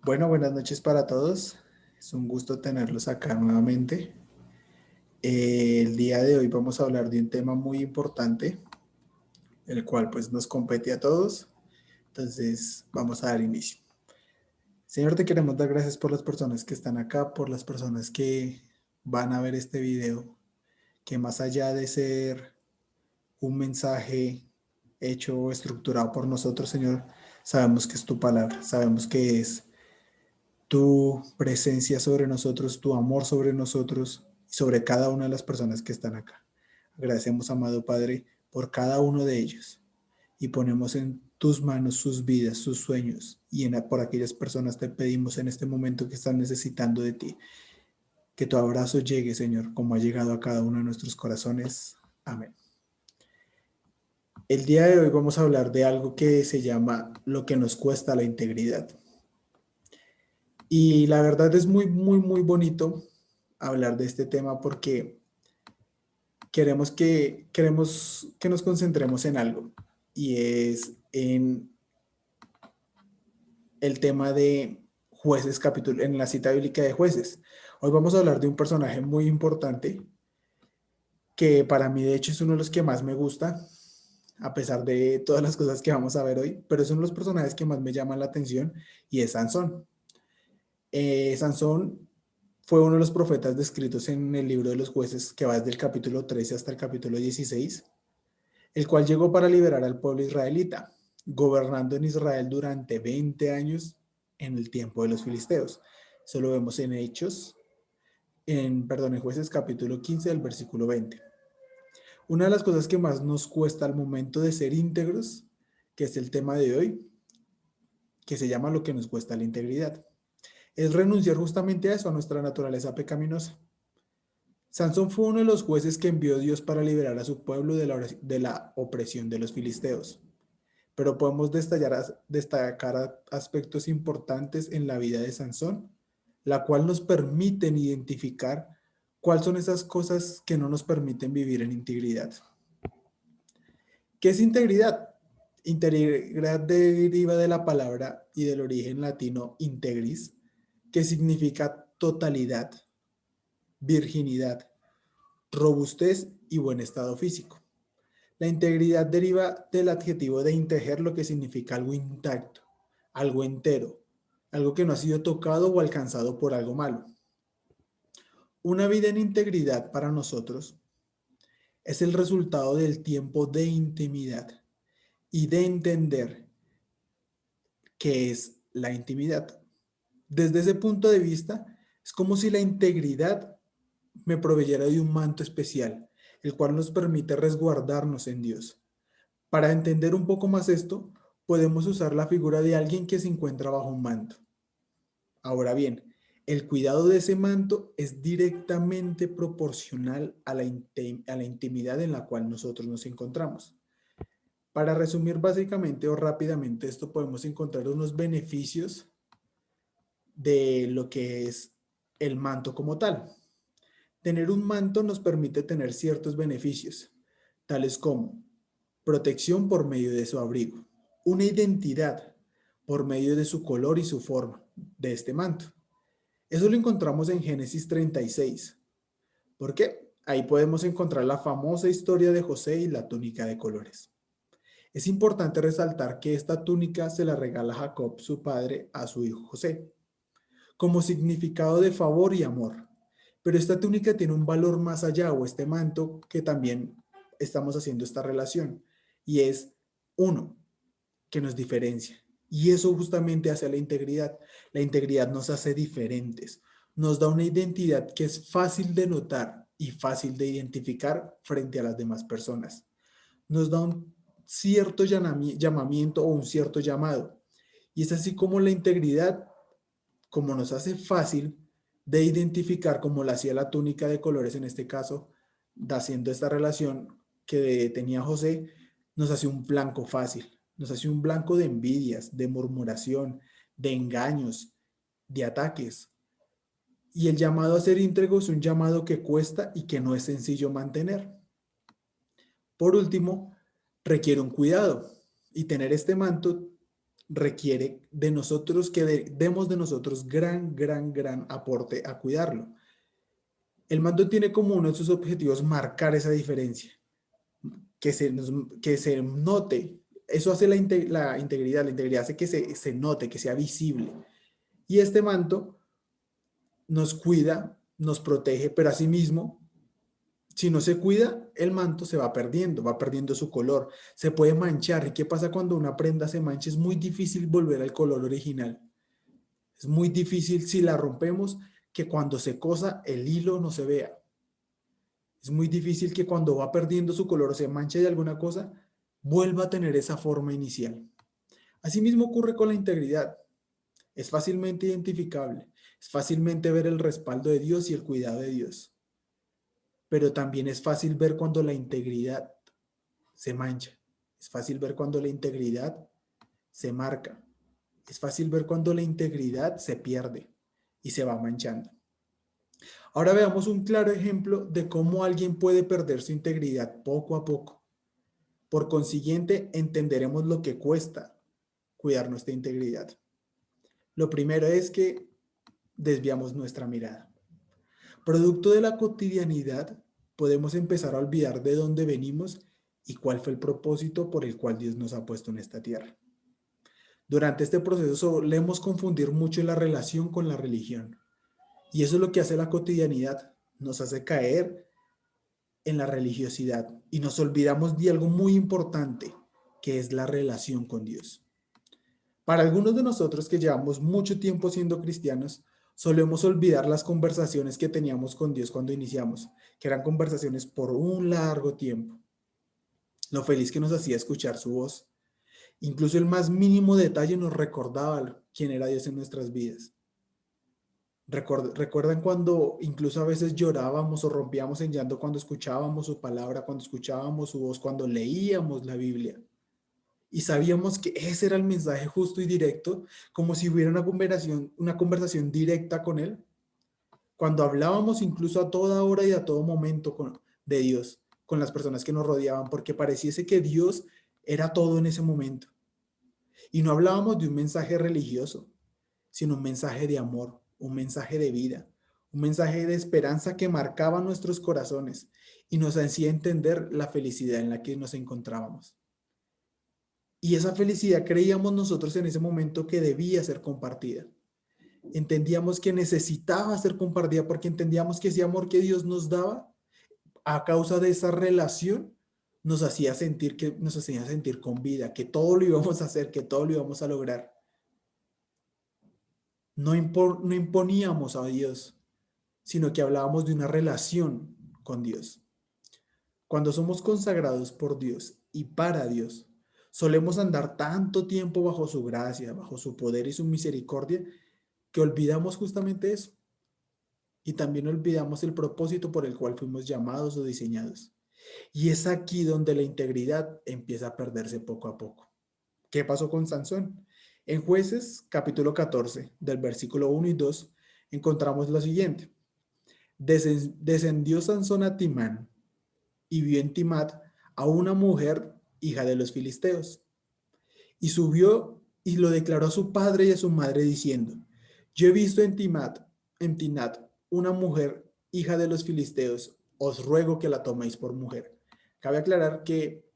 Bueno, buenas noches para todos. Es un gusto tenerlos acá nuevamente. El día de hoy vamos a hablar de un tema muy importante, el cual pues nos compete a todos. Entonces vamos a dar inicio. Señor, te queremos dar gracias por las personas que están acá, por las personas que van a ver este video, que más allá de ser un mensaje hecho o estructurado por nosotros, Señor, sabemos que es tu palabra, sabemos que es tu presencia sobre nosotros, tu amor sobre nosotros y sobre cada una de las personas que están acá. Agradecemos, amado Padre, por cada uno de ellos y ponemos en tus manos sus vidas, sus sueños y por aquellas personas te pedimos en este momento que están necesitando de ti. Que tu abrazo llegue, Señor, como ha llegado a cada uno de nuestros corazones. Amén. El día de hoy vamos a hablar de algo que se llama lo que nos cuesta la integridad. Y la verdad es muy bonito hablar de este tema porque queremos que nos concentremos en algo y es en el tema de jueces, capítulo, en la cita bíblica de jueces. Hoy vamos a hablar de un personaje muy importante que para mí de hecho es uno de los que más me gusta, a pesar de todas las cosas que vamos a ver hoy, pero es uno de los personajes que más me llaman la atención y es Sansón. Sansón fue uno de los profetas descritos en el libro de los jueces que va desde el capítulo 13 hasta el capítulo 16, el cual llegó para liberar al pueblo israelita, gobernando en Israel durante 20 años en el tiempo de los filisteos. Eso lo vemos en Hechos, en Jueces capítulo 15 del versículo 20. Una de las cosas que más nos cuesta al momento de ser íntegros, que es el tema de hoy, que se llama lo que nos cuesta la integridad, es renunciar justamente a eso, a nuestra naturaleza pecaminosa. Sansón fue uno de los jueces que envió Dios para liberar a su pueblo de la opresión de los filisteos. Pero podemos destacar aspectos importantes en la vida de Sansón, la cual nos permiten identificar cuáles son esas cosas que no nos permiten vivir en integridad. ¿Qué es integridad? Integridad deriva de la palabra y del origen latino integris, que significa totalidad, virginidad, robustez y buen estado físico. La integridad deriva del adjetivo de integer, lo que significa algo intacto, algo entero, algo que no ha sido tocado o alcanzado por algo malo. Una vida en integridad para nosotros es el resultado del tiempo de intimidad y de entender qué es la intimidad. Desde ese punto de vista, es como si la integridad me proveyera de un manto especial, el cual nos permite resguardarnos en Dios. Para entender un poco más esto, podemos usar la figura de alguien que se encuentra bajo un manto. Ahora bien, el cuidado de ese manto es directamente proporcional a la intimidad en la cual nosotros nos encontramos. Para resumir básicamente o rápidamente esto, podemos encontrar unos beneficios de lo que es el manto como tal. Tener un manto nos permite tener ciertos beneficios, tales como protección por medio de su abrigo, una identidad por medio de su color y su forma de este manto. Eso lo encontramos en Génesis 36. ¿Por qué? Ahí podemos encontrar la famosa historia de José y la túnica de colores. Es importante resaltar que esta túnica se la regala Jacob, su padre, a su hijo José, como significado de favor y amor. Pero esta túnica tiene un valor más allá, o este manto, que también estamos haciendo esta relación, y es uno, que nos diferencia. Y eso justamente hace la integridad. La integridad nos hace diferentes, nos da una identidad que es fácil de notar y fácil de identificar frente a las demás personas. Nos da un cierto llamamiento o un cierto llamado. Y es así como la integridad, como nos hace fácil de identificar, como la hacía la túnica de colores en este caso, haciendo esta relación que tenía José, nos hace un blanco fácil, nos hace un blanco de envidias, de murmuración, de engaños, de ataques. Y el llamado a ser íntegro es un llamado que cuesta y que no es sencillo mantener. Por último, requiere un cuidado y tener este manto requiere de nosotros que demos de nosotros gran aporte a cuidarlo. El mando tiene como uno de sus objetivos marcar esa diferencia, que se note. Eso hace la integridad. La integridad hace que se note, que sea visible. Y este manto nos cuida, nos protege, pero asimismo, si no se cuida, el manto se va perdiendo su color, se puede manchar. ¿Y qué pasa cuando una prenda se mancha? Es muy difícil volver al color original. Es muy difícil si la rompemos que cuando se cosa el hilo no se vea. Es muy difícil que cuando va perdiendo su color o se mancha de alguna cosa, vuelva a tener esa forma inicial. Asimismo ocurre con la integridad. Es fácilmente identificable, es fácilmente ver el respaldo de Dios y el cuidado de Dios. Pero también es fácil ver cuando la integridad se mancha. Es fácil ver cuando la integridad se marca. Es fácil ver cuando la integridad se pierde y se va manchando. Ahora veamos un claro ejemplo de cómo alguien puede perder su integridad poco a poco. Por consiguiente, entenderemos lo que cuesta cuidar nuestra integridad. Lo primero es que desviamos nuestra mirada. Producto de la cotidianidad, podemos empezar a olvidar de dónde venimos y cuál fue el propósito por el cual Dios nos ha puesto en esta tierra. Durante este proceso solemos confundir mucho la relación con la religión. Y eso es lo que hace la cotidianidad. Nos hace caer en la religiosidad y nos olvidamos de algo muy importante, que es la relación con Dios. Para algunos de nosotros que llevamos mucho tiempo siendo cristianos, solemos olvidar las conversaciones que teníamos con Dios cuando iniciamos, que eran conversaciones por un largo tiempo. Lo feliz que nos hacía escuchar su voz. Incluso el más mínimo detalle nos recordaba quién era Dios en nuestras vidas. ¿Recuerdan cuando incluso a veces llorábamos o rompíamos en llanto cuando escuchábamos su palabra, cuando escuchábamos su voz, cuando leíamos la Biblia? Y sabíamos que ese era el mensaje justo y directo, como si hubiera una conversación directa con Él. Cuando hablábamos incluso a toda hora y a todo momento de Dios, con las personas que nos rodeaban, porque pareciese que Dios era todo en ese momento. Y no hablábamos de un mensaje religioso, sino un mensaje de amor, un mensaje de vida, un mensaje de esperanza que marcaba nuestros corazones y nos hacía entender la felicidad en la que nos encontrábamos. Y esa felicidad creíamos nosotros en ese momento que debía ser compartida. Entendíamos que necesitaba ser compartida porque entendíamos que ese amor que Dios nos daba a causa de esa relación nos hacía sentir con vida, que todo lo íbamos a hacer, que todo lo íbamos a lograr. No imponíamos a Dios, sino que hablábamos de una relación con Dios. Cuando somos consagrados por Dios y para Dios, solemos andar tanto tiempo bajo su gracia, bajo su poder y su misericordia, que olvidamos justamente eso. Y también olvidamos el propósito por el cual fuimos llamados o diseñados. Y es aquí donde la integridad empieza a perderse poco a poco. ¿Qué pasó con Sansón? En Jueces, capítulo 14, del versículo 1 y 2, encontramos lo siguiente. Descendió Sansón a Timán y vio en Timat a una mujer, hija de los filisteos. Y subió y lo declaró a su padre y a su madre diciendo, yo he visto en Tinat, una mujer, hija de los filisteos, os ruego que la toméis por mujer. Cabe aclarar que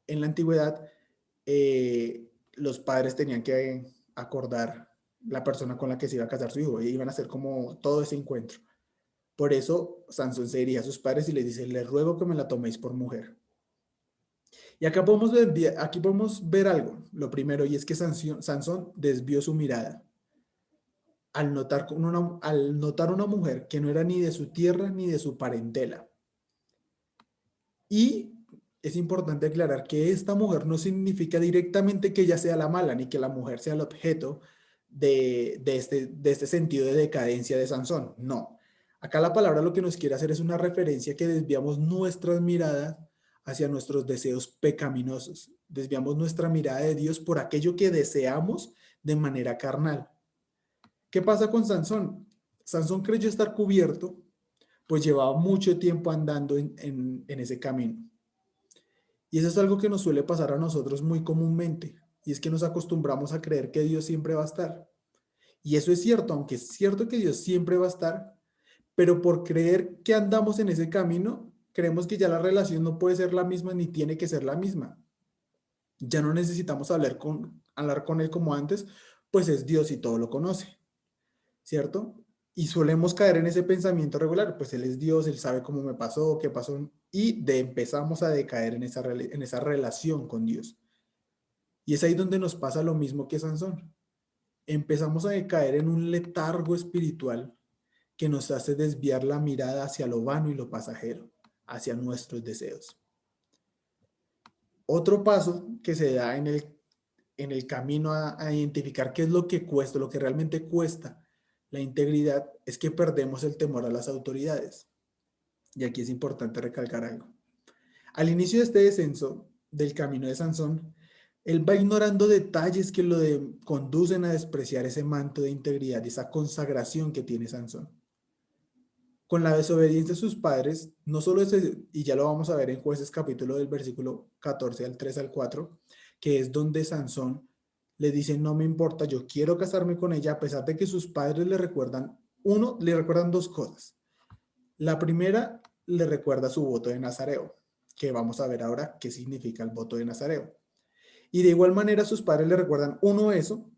en la antigüedad los padres tenían que acordar la persona con la que se iba a casar su hijo, y iban a hacer como todo ese encuentro. Por eso Sansón se dirige a sus padres y les dice, les ruego que me la toméis por mujer. Y aquí podemos ver algo, lo primero, y es que Sansón desvió su mirada al notar una mujer que no era ni de su tierra ni de su parentela. Y es importante aclarar que esta mujer no significa directamente que ella sea la mala, ni que la mujer sea el objeto de este sentido de decadencia de Sansón. No. Acá la palabra lo que nos quiere hacer es una referencia que desviamos nuestras miradas hacia nuestros deseos pecaminosos. Desviamos nuestra mirada de Dios por aquello que deseamos de manera carnal. ¿Qué pasa con Sansón? Sansón creyó estar cubierto, pues llevaba mucho tiempo andando en ese camino. Y eso es algo que nos suele pasar a nosotros muy comúnmente. y es que nos acostumbramos a creer que Dios siempre va a estar. Y eso es cierto, aunque es cierto que Dios siempre va a estar, pero por creer que andamos en ese camino, creemos que ya la relación no puede ser la misma ni tiene que ser la misma. Ya no necesitamos hablar con Él como antes, pues es Dios y todo lo conoce, ¿cierto? Y solemos caer en ese pensamiento regular, pues Él es Dios, Él sabe cómo me pasó, qué pasó, y empezamos a decaer en esa relación con Dios. Y es ahí donde nos pasa lo mismo que Sansón. Empezamos a decaer en un letargo espiritual que nos hace desviar la mirada hacia lo vano y lo pasajero, hacia nuestros deseos. Otro paso que se da en el camino a identificar qué es lo que cuesta, lo que realmente cuesta la integridad, es que perdemos el temor a las autoridades. Y aquí es importante recalcar algo. Al inicio de este descenso del camino de Sansón, él va ignorando detalles que conducen a despreciar ese manto de integridad y esa consagración que tiene Sansón. Con la desobediencia de sus padres, no solo y ya lo vamos a ver en Jueces capítulo del versículo 14 al 3 al 4, que es donde Sansón le dice, no me importa, yo quiero casarme con ella, a pesar de que sus padres le recuerdan dos cosas. La primera, le recuerda su voto de nazareo, que vamos a ver ahora qué significa el voto de nazareo. Y de igual manera sus padres le recuerdan, uno, eso,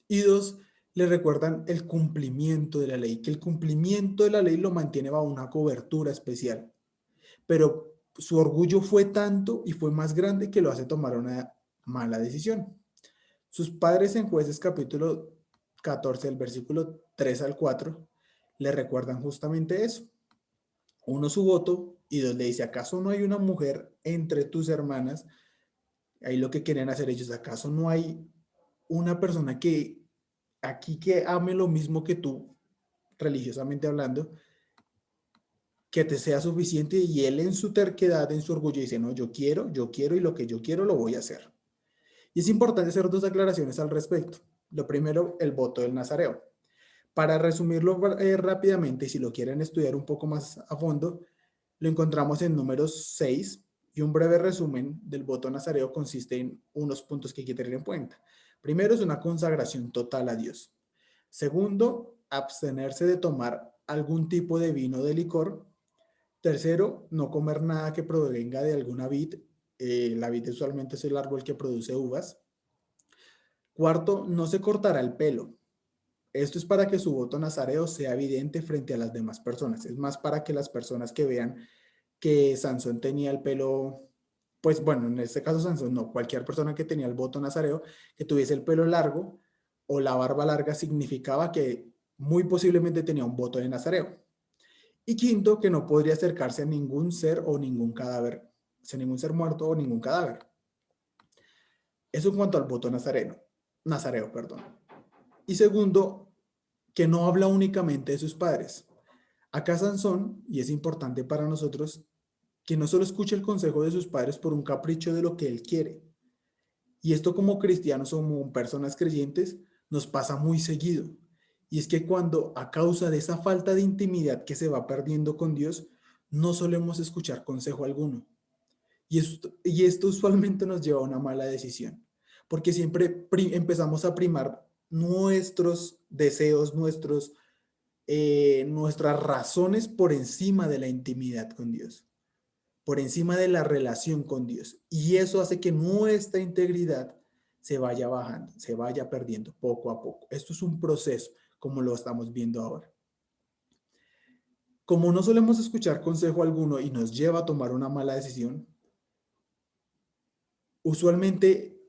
y dos, le recuerdan el cumplimiento de la ley, que el cumplimiento de la ley lo mantiene bajo una cobertura especial. Pero su orgullo fue tanto y fue más grande que lo hace tomar una mala decisión. Sus padres en Jueces capítulo 14, el versículo 3 al 4, le recuerdan justamente eso. Uno, su voto, y dos, le dice, ¿acaso no hay una mujer entre tus hermanas? Ahí lo que quieren hacer ellos, ¿acaso no hay una persona que ame lo mismo que tú, religiosamente hablando, que te sea suficiente? Y él en su terquedad, en su orgullo, dice, no, yo quiero y lo que yo quiero lo voy a hacer. Y es importante hacer dos aclaraciones al respecto. Lo primero, el voto del nazareo. Para resumirlo rápidamente, y si lo quieren estudiar un poco más a fondo, lo encontramos en Números 6, y un breve resumen del voto nazareo consiste en unos puntos que hay que tener en cuenta. Primero, es una consagración total a Dios. Segundo, abstenerse de tomar algún tipo de vino o de licor. Tercero, no comer nada que provenga de alguna vid. La vid usualmente es el árbol que produce uvas. Cuarto, no se cortará el pelo. Esto es para que su voto nazareo sea evidente frente a las demás personas. Es más para que las personas que vean que Sansón tenía el pelo, pues bueno, en este caso Sansón no, cualquier persona que tenía el voto nazareo, que tuviese el pelo largo o la barba larga, significaba que muy posiblemente tenía un voto de nazareo. Y quinto, que no podría acercarse a ningún ser o ningún cadáver, o sea, ningún ser muerto o ningún cadáver. Eso en cuanto al voto nazareo, perdón. Y segundo, que no habla únicamente de sus padres. Acá Sansón, y es importante para nosotros, que no solo escuche el consejo de sus padres por un capricho de lo que él quiere. Y esto como cristianos o como personas creyentes nos pasa muy seguido. Y es que cuando a causa de esa falta de intimidad que se va perdiendo con Dios, no solemos escuchar consejo alguno. Y esto usualmente nos lleva a una mala decisión, porque siempre empezamos a primar nuestros deseos, nuestras razones por encima de la intimidad con Dios, por encima de la relación con Dios. Y eso hace que nuestra integridad se vaya bajando, se vaya perdiendo poco a poco. Esto es un proceso, como lo estamos viendo ahora. Como no solemos escuchar consejo alguno y nos lleva a tomar una mala decisión, usualmente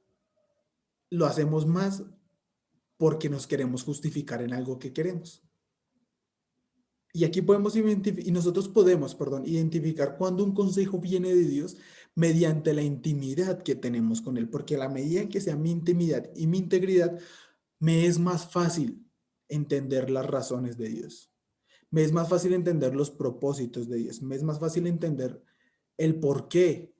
lo hacemos más porque nos queremos justificar en algo que queremos. Y aquí podemos identificar, y nosotros podemos, perdón, identificar cuando un consejo viene de Dios mediante la intimidad que tenemos con Él, porque a la medida en que sea mi intimidad y mi integridad, me es más fácil entender las razones de Dios. Me es más fácil entender los propósitos de Dios. Me es más fácil entender el porqué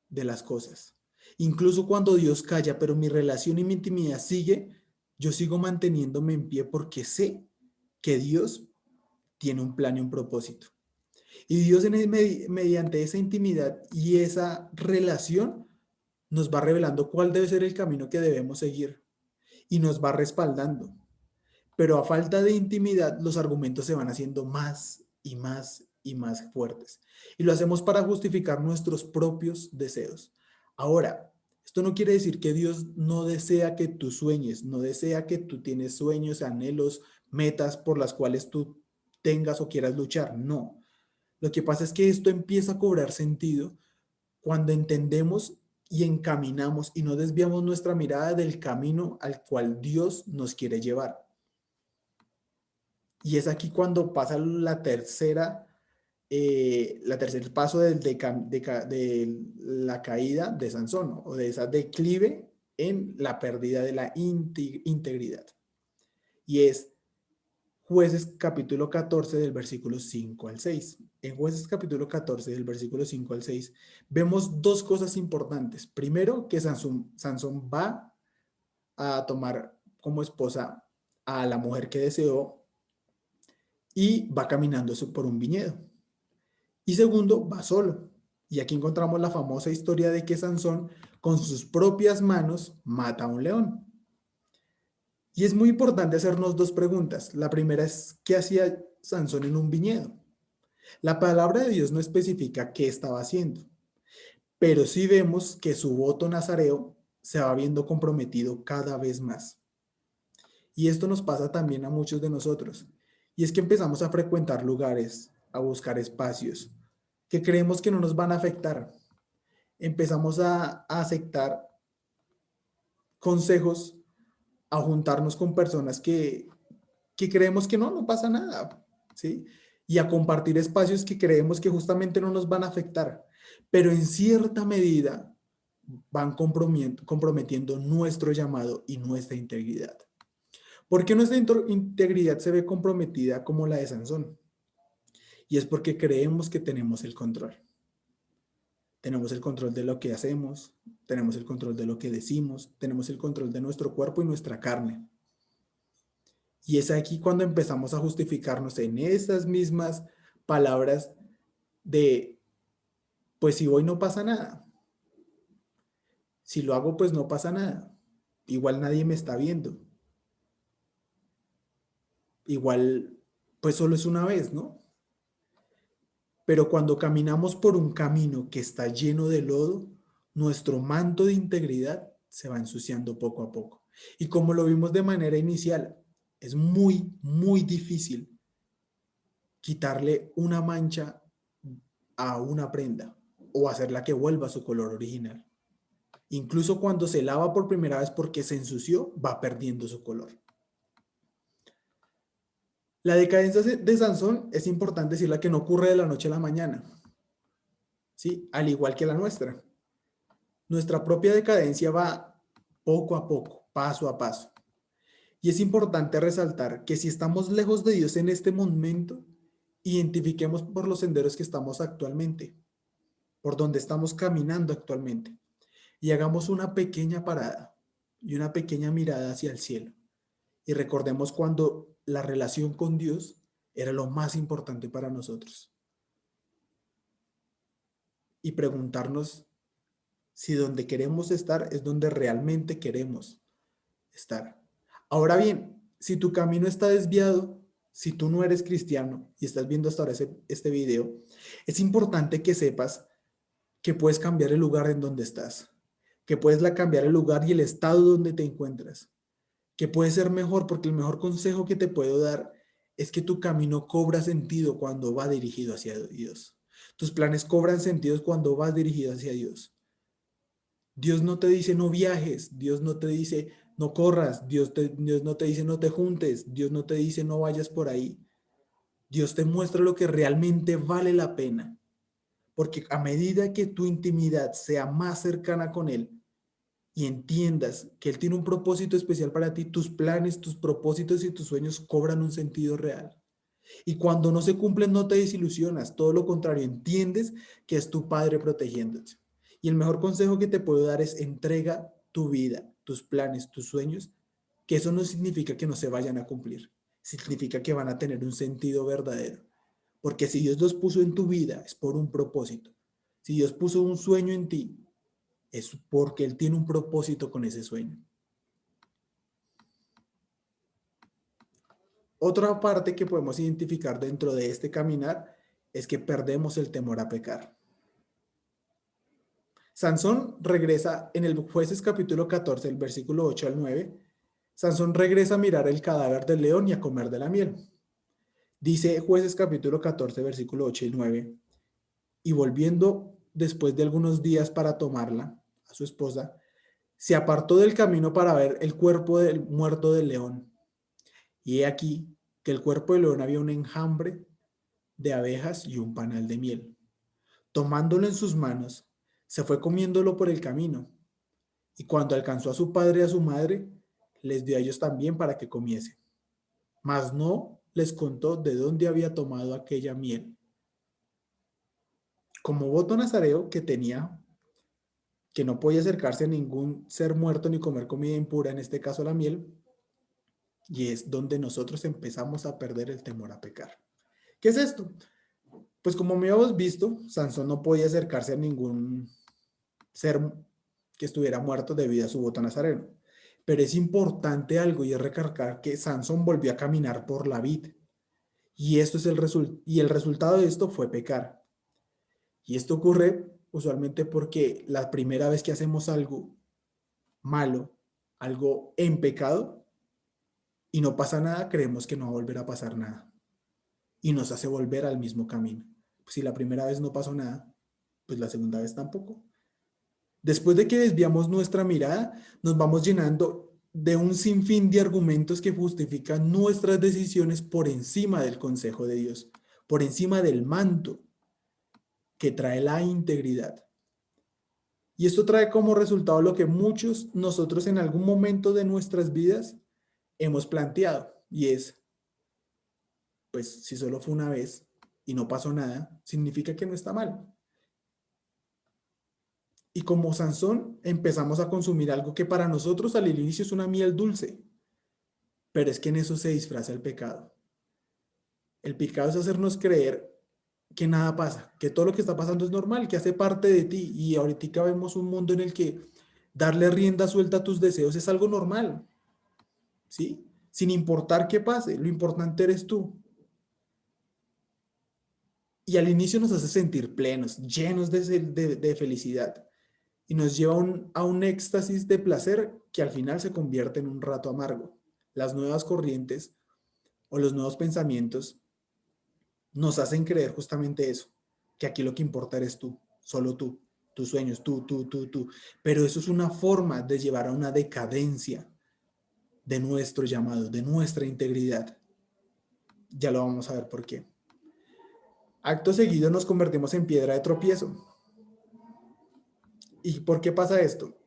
de las cosas. Incluso cuando Dios calla, pero mi relación y mi intimidad sigue, yo sigo manteniéndome en pie porque sé que Dios tiene un plan y un propósito. Y Dios mediante esa intimidad y esa relación nos va revelando cuál debe ser el camino que debemos seguir y nos va respaldando. Pero a falta de intimidad, los argumentos se van haciendo más y más y más fuertes. Y lo hacemos para justificar nuestros propios deseos. Ahora, esto no quiere decir que Dios no desea que tú sueñes, no desea que tú tienes sueños, anhelos, metas por las cuales tú tengas o quieras luchar. No. Lo que pasa es que esto empieza a cobrar sentido cuando entendemos y encaminamos y no desviamos nuestra mirada del camino al cual Dios nos quiere llevar. Y es aquí cuando pasa la tercer paso de la caída de Sansón, o de esa declive en la pérdida de la integridad. Y es Jueces capítulo 14 del versículo 5 al 6. En Jueces capítulo 14 del versículo 5 al 6 vemos dos cosas importantes. Primero, que Sansón va a tomar como esposa a la mujer que deseó y va caminando por un viñedo. Y segundo, va solo. Y aquí encontramos la famosa historia de que Sansón con sus propias manos mata a un león. Y es muy importante hacernos dos preguntas. La primera es, ¿qué hacía Sansón en un viñedo? La palabra de Dios no especifica qué estaba haciendo, pero sí vemos que su voto nazareo se va viendo comprometido cada vez más. Y esto nos pasa también a muchos de nosotros. Y es que empezamos a frecuentar lugares, a buscar espacios que creemos que no nos van a afectar. Empezamos a aceptar consejos, a juntarnos con personas que creemos que no pasa nada, ¿sí? Y a compartir espacios que creemos que justamente no nos van a afectar, pero en cierta medida van comprometiendo nuestro llamado y nuestra integridad. ¿Por qué nuestra integridad se ve comprometida como la de Sansón? Y es porque creemos que tenemos el control. Tenemos el control de lo que hacemos, tenemos el control de lo que decimos, tenemos el control de nuestro cuerpo y nuestra carne. Y es aquí cuando empezamos a justificarnos en esas mismas palabras de, pues si voy no pasa nada. Si lo hago, pues no pasa nada. Igual nadie me está viendo. Igual, pues solo es una vez, ¿no? Pero cuando caminamos por un camino que está lleno de lodo, nuestro manto de integridad se va ensuciando poco a poco. Y como lo vimos de manera inicial, es muy, muy difícil quitarle una mancha a una prenda o hacerla que vuelva a su color original. Incluso cuando se lava por primera vez porque se ensució, va perdiendo su color. La decadencia de Sansón es importante decirla que no ocurre de la noche a la mañana, ¿sí? Al igual que la nuestra. Nuestra propia decadencia va poco a poco, paso a paso. Y es importante resaltar que si estamos lejos de Dios en este momento, identifiquemos por los senderos que estamos actualmente, por donde estamos caminando actualmente, y hagamos una pequeña parada y una pequeña mirada hacia el cielo. Y recordemos cuando la relación con Dios era lo más importante para nosotros. Y preguntarnos si donde queremos estar es donde realmente queremos estar. Ahora bien, si tu camino está desviado, si tú no eres cristiano y estás viendo hasta ahora este video, es importante que sepas que puedes cambiar el lugar en donde estás, que puedes cambiar el lugar y el estado donde te encuentras, que puede ser mejor, porque el mejor consejo que te puedo dar es que tu camino cobra sentido cuando va dirigido hacia Dios. Tus planes cobran sentido cuando vas dirigido hacia Dios. Dios no te dice no viajes, Dios no te dice no corras, Dios no te dice no te juntes, Dios no te dice no vayas por ahí. Dios te muestra lo que realmente vale la pena, porque a medida que tu intimidad sea más cercana con Él y entiendas que Él tiene un propósito especial para ti, tus planes, tus propósitos y tus sueños cobran un sentido real. Y cuando no se cumplen, no te desilusionas, todo lo contrario, entiendes que es tu Padre protegiéndote. Y el mejor consejo que te puedo dar es entrega tu vida, tus planes, tus sueños, que eso no significa que no se vayan a cumplir, significa que van a tener un sentido verdadero. Porque si Dios los puso en tu vida es por un propósito. Si Dios puso un sueño en ti, es porque él tiene un propósito con ese sueño. Otra parte que podemos identificar dentro de este caminar es que perdemos el temor a pecar. Sansón regresa en el Jueces capítulo 14, el versículo 8 al 9. Sansón regresa a mirar el cadáver del león y a comer de la miel. Dice Jueces capítulo 14, versículo 8 y 9. Y volviendo después de algunos días para tomarla, a su esposa, se apartó del camino para ver el cuerpo del muerto del león. Y he aquí que el cuerpo del león había un enjambre de abejas y un panal de miel. Tomándolo en sus manos, se fue comiéndolo por el camino. Y cuando alcanzó a su padre y a su madre, les dio a ellos también para que comiesen. Mas no les contó de dónde había tomado aquella miel. Como voto nazareo que tenía, que no podía acercarse a ningún ser muerto ni comer comida impura, en este caso la miel, y es donde nosotros empezamos a perder el temor a pecar. ¿Qué es esto? Pues como me habíamos visto, Sansón no podía acercarse a ningún ser que estuviera muerto debido a su voto nazareno. Pero es importante algo y es recalcar que Sansón volvió a caminar por la vid. Y, esto es el resultado de esto fue pecar. Y esto ocurre usualmente porque la primera vez que hacemos algo malo, algo en pecado, y no pasa nada, creemos que no va a volver a pasar nada. Y nos hace volver al mismo camino. Pues si la primera vez no pasó nada, pues la segunda vez tampoco. Después de que desviamos nuestra mirada, nos vamos llenando de un sinfín de argumentos que justifican nuestras decisiones por encima del consejo de Dios, por encima del manto que trae la integridad. Y esto trae como resultado lo que muchos nosotros en algún momento de nuestras vidas hemos planteado, y es, pues si solo fue una vez y no pasó nada, significa que no está mal. Y como Sansón empezamos a consumir algo que para nosotros al inicio es una miel dulce, pero es que en eso se disfraza el pecado. El pecado es hacernos creer que nada pasa, que todo lo que está pasando es normal, que hace parte de ti. Y ahorita vemos un mundo en el que darle rienda suelta a tus deseos es algo normal, ¿sí? Sin importar qué pase, lo importante eres tú. Y al inicio nos hace sentir plenos, llenos de felicidad. Y nos lleva a un éxtasis de placer que al final se convierte en un rato amargo. Las nuevas corrientes o los nuevos pensamientos nos hacen creer justamente eso, que aquí lo que importa eres tú, solo tú, tus sueños, tú. Pero eso es una forma de llevar a una decadencia de nuestro llamado, de nuestra integridad. Ya lo vamos a ver por qué. Acto seguido nos convertimos en piedra de tropiezo. ¿Y por qué pasa esto?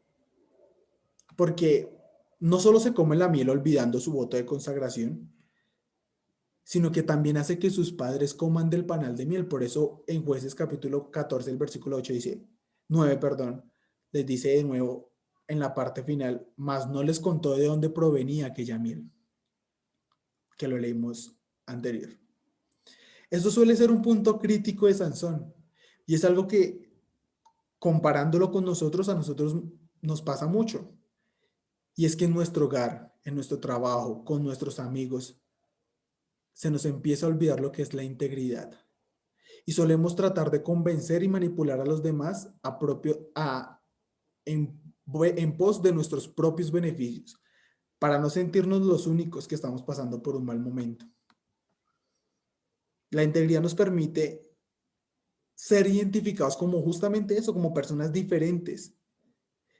Porque no solo se come la miel olvidando su voto de consagración, sino que también hace que sus padres coman del panal de miel. Por eso en Jueces capítulo 14, el versículo 8 dice, 9, perdón, les dice de nuevo en la parte final, mas no les contó de dónde provenía aquella miel, que lo leímos anterior. Esto suele ser un punto crítico de Sansón, y es algo que comparándolo con nosotros, a nosotros nos pasa mucho. Y es que en nuestro hogar, en nuestro trabajo, con nuestros amigos, se nos empieza a olvidar lo que es la integridad. Y solemos tratar de convencer y manipular a los demás en pos de nuestros propios beneficios, para no sentirnos los únicos que estamos pasando por un mal momento. La integridad nos permite ser identificados como justamente eso, como personas diferentes.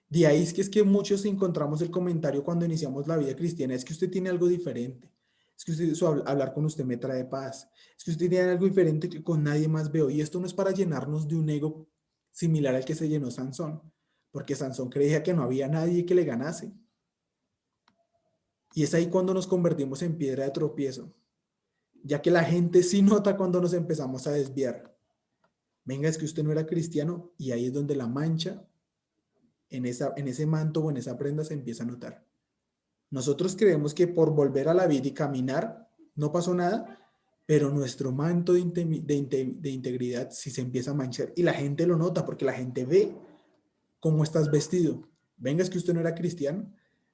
De ahí es que muchos encontramos el comentario cuando iniciamos la vida cristiana, es que usted tiene algo diferente, es que hablar con usted me trae paz, es que usted tiene algo diferente que con nadie más veo. Y esto no es para llenarnos de un ego similar al que se llenó Sansón, porque Sansón creía que no había nadie que le ganase. Y es ahí cuando nos convertimos en piedra de tropiezo, ya que la gente sí nota cuando nos empezamos a desviar. Venga, es que usted no era cristiano, y ahí es donde la mancha en ese manto o en esa prenda se empieza a notar. Nosotros creemos que por volver a la vida y caminar no pasó nada, pero nuestro manto de integridad sí se empieza a manchar y la gente lo nota porque la gente ve. ¿Cómo estás vestido? Venga, es que usted no era cristiano.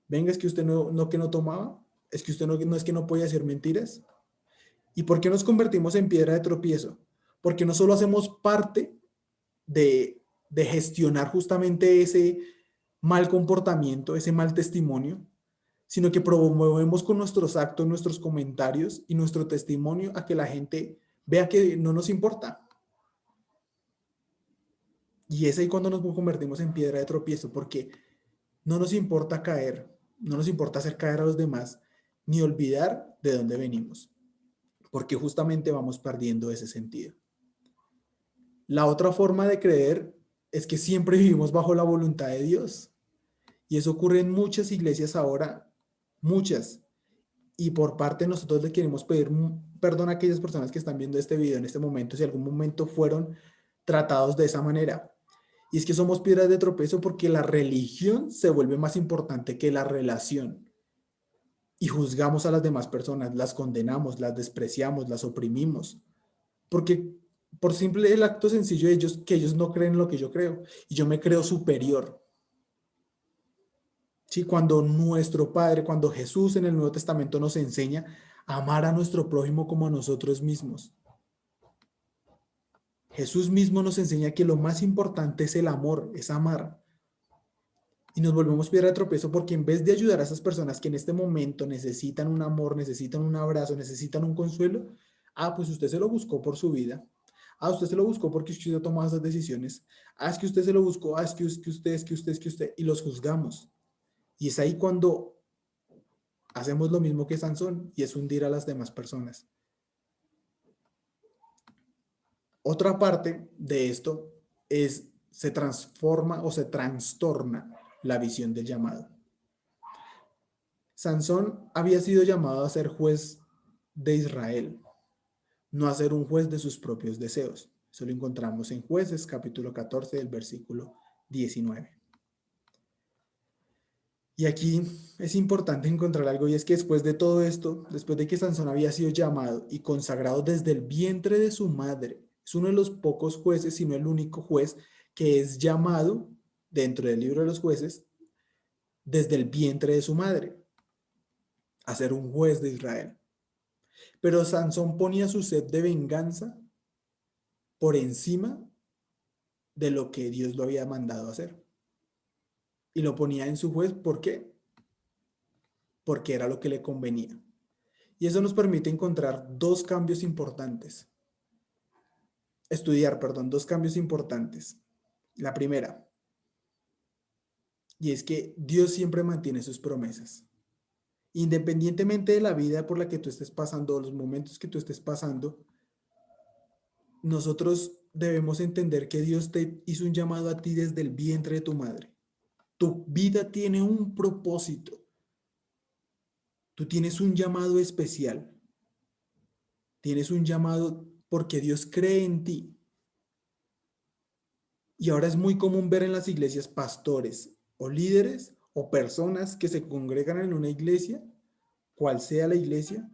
Venga, es que usted que no tomaba. Es que usted no es que no podía decir mentiras. ¿Y por qué nos convertimos en piedra de tropiezo? Porque no solo hacemos parte de gestionar justamente ese mal comportamiento, ese mal testimonio, sino que promovemos con nuestros actos, nuestros comentarios y nuestro testimonio a que la gente vea que no nos importa. Y es ahí cuando nos convertimos en piedra de tropiezo, porque no nos importa caer, no nos importa hacer caer a los demás, ni olvidar de dónde venimos, porque justamente vamos perdiendo ese sentido. La otra forma de creer es que siempre vivimos bajo la voluntad de Dios. Y eso ocurre en muchas iglesias ahora, muchas. Y por parte de nosotros le queremos pedir perdón a aquellas personas que están viendo este video en este momento, si algún momento fueron tratados de esa manera. Y es que somos piedras de tropiezo porque la religión se vuelve más importante que la relación. Y juzgamos a las demás personas, las condenamos, las despreciamos, las oprimimos. Porque por simple el acto sencillo de ellos, que ellos no creen en lo que yo creo. Y yo me creo superior. ¿Sí? Cuando nuestro Padre, cuando Jesús en el Nuevo Testamento nos enseña a amar a nuestro prójimo como a nosotros mismos. Jesús mismo nos enseña que lo más importante es el amor, es amar. Y nos volvemos piedra de tropiezo porque en vez de ayudar a esas personas que en este momento necesitan un amor, necesitan un abrazo, necesitan un consuelo, pues usted se lo buscó por su vida. Usted se lo buscó porque usted ha tomado esas decisiones. Es que usted se lo buscó. Es que usted. Y los juzgamos. Y es ahí cuando hacemos lo mismo que Sansón y es hundir a las demás personas. Otra parte de esto se transforma o se trastorna la visión del llamado. Sansón había sido llamado a ser juez de Israel, no a ser un juez de sus propios deseos. Eso lo encontramos en Jueces, capítulo 14, del versículo 19. Y aquí es importante encontrar algo, y es que después de todo esto, después de que Sansón había sido llamado y consagrado desde el vientre de su madre, es uno de los pocos jueces, si no el único juez, que es llamado dentro del libro de los jueces desde el vientre de su madre a ser un juez de Israel. Pero Sansón ponía su sed de venganza por encima de lo que Dios lo había mandado hacer. Y lo ponía en su juez, ¿por qué? Porque era lo que le convenía. Y eso nos permite encontrar dos cambios importantes. Dos cambios importantes. La primera, y es que Dios siempre mantiene sus promesas. Independientemente de la vida por la que tú estés pasando, los momentos que tú estés pasando, nosotros debemos entender que Dios te hizo un llamado a ti desde el vientre de tu madre. Tu vida tiene un propósito. Tú tienes un llamado especial. Tienes un llamado porque Dios cree en ti. Y ahora es muy común ver en las iglesias pastores o líderes o personas que se congregan en una iglesia, cual sea la iglesia,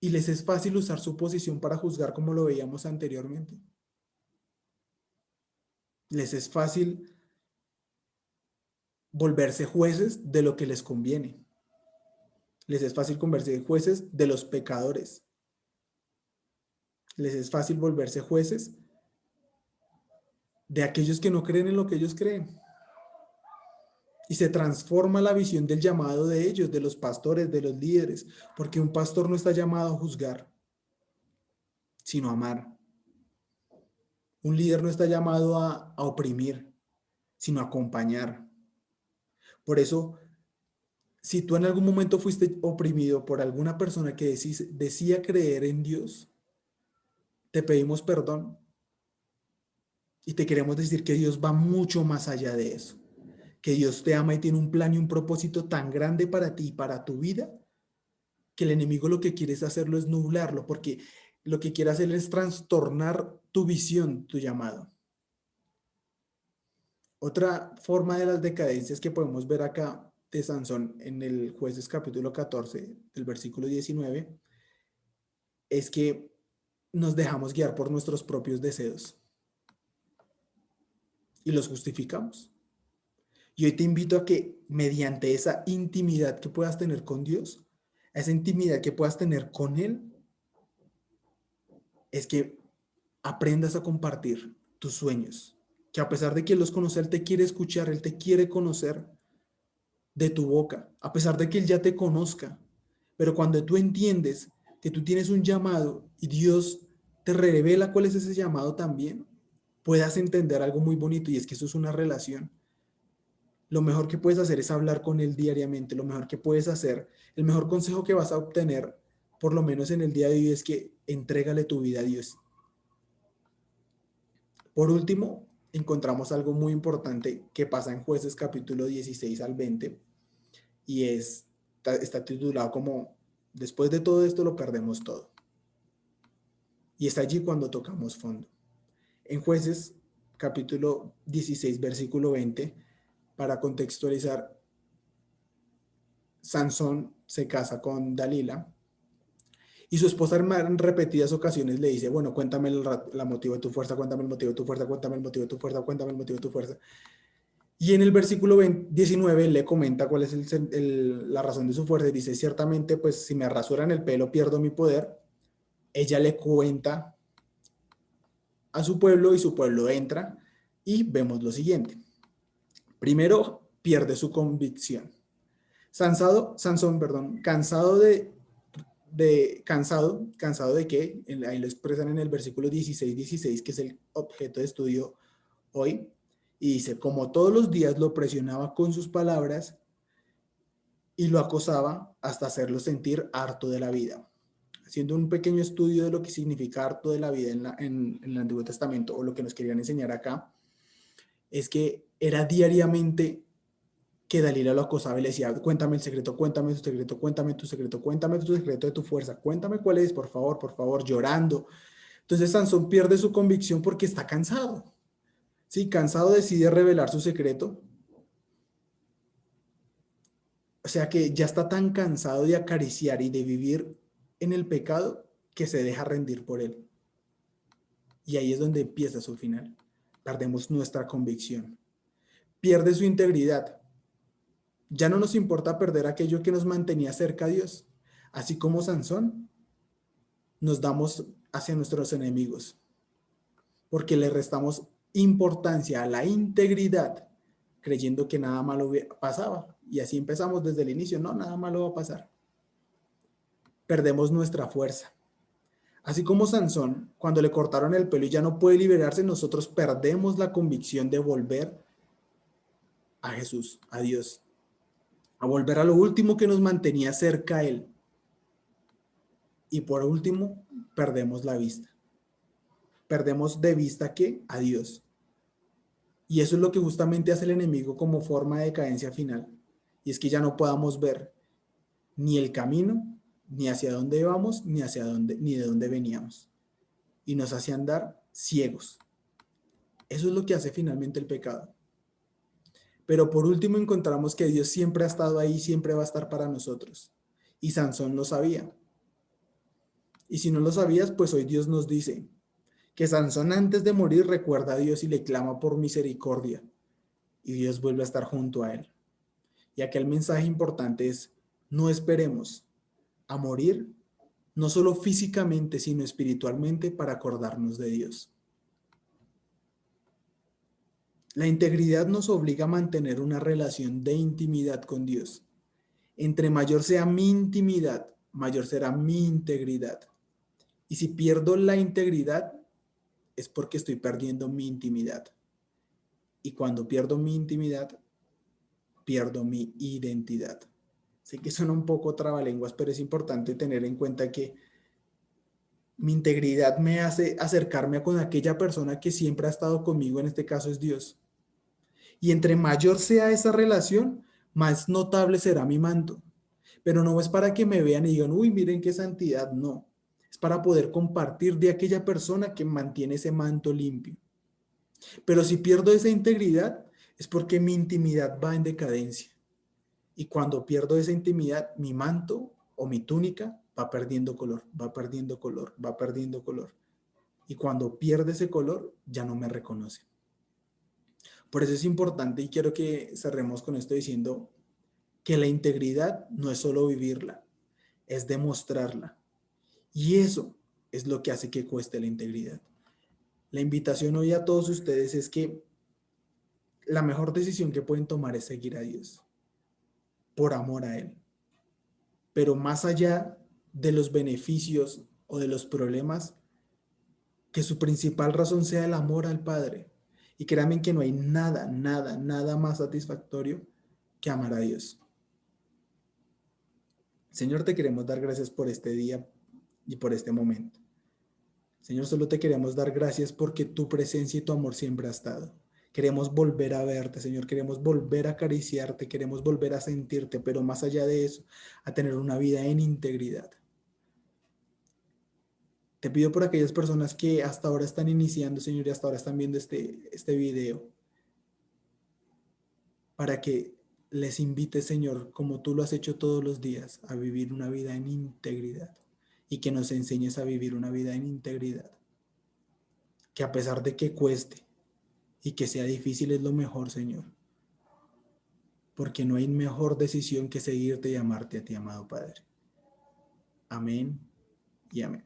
y les es fácil usar su posición para juzgar como lo veíamos anteriormente. Les es fácil volverse jueces de lo que les conviene. Les es fácil convertirse jueces de los pecadores. Les es fácil volverse jueces de aquellos que no creen en lo que ellos creen. Y se transforma la visión del llamado de ellos, de los pastores, de los líderes, porque un pastor no está llamado a juzgar, sino a amar. Un líder no está llamado a oprimir, sino a acompañar. Por eso, si tú en algún momento fuiste oprimido por alguna persona que decía creer en Dios, te pedimos perdón y te queremos decir que Dios va mucho más allá de eso. Que Dios te ama y tiene un plan y un propósito tan grande para ti y para tu vida, que el enemigo lo que quiere es hacerlo es nublarlo, porque lo que quiere hacer es trastornar tu visión, tu llamado. Otra forma de las decadencias que podemos ver acá de Sansón en el Jueces capítulo 14, del versículo 19, es que nos dejamos guiar por nuestros propios deseos. y los justificamos. Y hoy te invito a que mediante esa intimidad que puedas tener con Dios, esa intimidad que puedas tener con Él, es que aprendas a compartir tus sueños. Que a pesar de que Él los conoce, Él te quiere escuchar, Él te quiere conocer de tu boca, a pesar de que Él ya te conozca. Pero cuando tú entiendes que tú tienes un llamado y Dios te revela cuál es ese llamado también, puedas entender algo muy bonito, y es que eso es una relación. Lo mejor que puedes hacer es hablar con Él diariamente. Lo mejor que puedes hacer, el mejor consejo que vas a obtener, por lo menos en el día de hoy, es que entrégale tu vida a Dios. Por último, encontramos algo muy importante que pasa en Jueces capítulo 16 al 20, y está titulado como "Después de todo esto lo perdemos todo". Y es allí cuando tocamos fondo. En Jueces capítulo 16 versículo 20, para contextualizar, Sansón se casa con Dalila y su esposa en repetidas ocasiones le dice, bueno, cuéntame el motivo de tu fuerza, cuéntame el motivo de tu fuerza, cuéntame el motivo de tu fuerza, cuéntame el motivo de tu fuerza. Y en el versículo 19 le comenta cuál es la razón de su fuerza y dice, ciertamente, pues si me rasuran el pelo pierdo mi poder. Ella le cuenta a su pueblo y su pueblo entra y vemos lo siguiente. Primero, pierde su convicción. Sansón, cansado de que, ahí lo expresan en el versículo 16, que es el objeto de estudio hoy, y dice, como todos los días lo presionaba con sus palabras y lo acosaba hasta hacerlo sentir harto de la vida. Haciendo un pequeño estudio de lo que significa harto de la vida en el Antiguo Testamento, o lo que nos querían enseñar acá, es que era diariamente que Dalila lo acosaba y le decía, cuéntame el secreto, cuéntame tu secreto, cuéntame tu secreto, cuéntame tu secreto de tu fuerza, cuéntame cuál es, por favor, llorando. Entonces Sansón pierde su convicción porque está cansado. Sí, cansado, decide revelar su secreto. O sea que ya está tan cansado de acariciar y de vivir en el pecado que se deja rendir por él. Y ahí es donde empieza su final. Perdemos nuestra convicción. Pierde su integridad. Ya no nos importa perder aquello que nos mantenía cerca a Dios. Así como Sansón, nos damos hacia nuestros enemigos, porque le restamos importancia a la integridad, creyendo que nada malo pasaba. Y así empezamos desde el inicio, no, nada malo va a pasar. Perdemos nuestra fuerza. Así como Sansón, cuando le cortaron el pelo y ya no puede liberarse, nosotros perdemos la convicción de volver a Jesús, a Dios, a volver a lo último que nos mantenía cerca a Él. Y por último, perdemos la vista. Perdemos de vista ¿qué? A Dios. Y eso es lo que justamente hace el enemigo como forma de decadencia final. Y es que ya no podamos ver ni el camino, ni hacia dónde vamos, ni de dónde veníamos. Y nos hace andar ciegos. Eso es lo que hace finalmente el pecado. Pero por último encontramos que Dios siempre ha estado ahí, siempre va a estar para nosotros. Y Sansón lo sabía. Y si no lo sabías, pues hoy Dios nos dice que Sansón antes de morir recuerda a Dios y le clama por misericordia. Y Dios vuelve a estar junto a él. Y aquel mensaje importante es, no esperemos a morir, no solo físicamente, sino espiritualmente, para acordarnos de Dios. La integridad nos obliga a mantener una relación de intimidad con Dios. Entre mayor sea mi intimidad, mayor será mi integridad. Y si pierdo la integridad, es porque estoy perdiendo mi intimidad. Y cuando pierdo mi intimidad, pierdo mi identidad. Sé que suena un poco trabalenguas, pero es importante tener en cuenta que mi integridad me hace acercarme con aquella persona que siempre ha estado conmigo, en este caso es Dios. Y entre mayor sea esa relación, más notable será mi manto. Pero no es para que me vean y digan, uy, miren qué santidad, no. Es para poder compartir de aquella persona que mantiene ese manto limpio. Pero si pierdo esa integridad, es porque mi intimidad va en decadencia. Y cuando pierdo esa intimidad, mi manto o mi túnica va perdiendo color, va perdiendo color, va perdiendo color. Y cuando pierde ese color, ya no me reconoce. Por eso es importante y quiero que cerremos con esto diciendo que la integridad no es solo vivirla, es demostrarla. Y eso es lo que hace que cueste la integridad. La invitación hoy a todos ustedes es que la mejor decisión que pueden tomar es seguir a Dios, por amor a Él. Pero más allá de los beneficios o de los problemas, que su principal razón sea el amor al Padre. Y créanme que no hay nada, nada, nada más satisfactorio que amar a Dios. Señor, te queremos dar gracias por este día y por este momento. Señor, solo te queremos dar gracias porque tu presencia y tu amor siempre ha estado. Queremos volver a verte, Señor, queremos volver a acariciarte, queremos volver a sentirte, pero más allá de eso, a tener una vida en integridad. Te pido por aquellas personas que hasta ahora están iniciando, Señor, y hasta ahora están viendo este video, para que les invite, Señor, como tú lo has hecho todos los días, a vivir una vida en integridad y que nos enseñes a vivir una vida en integridad. Que a pesar de que cueste y que sea difícil es lo mejor, Señor, porque no hay mejor decisión que seguirte y amarte a ti, amado Padre. Amén y amén.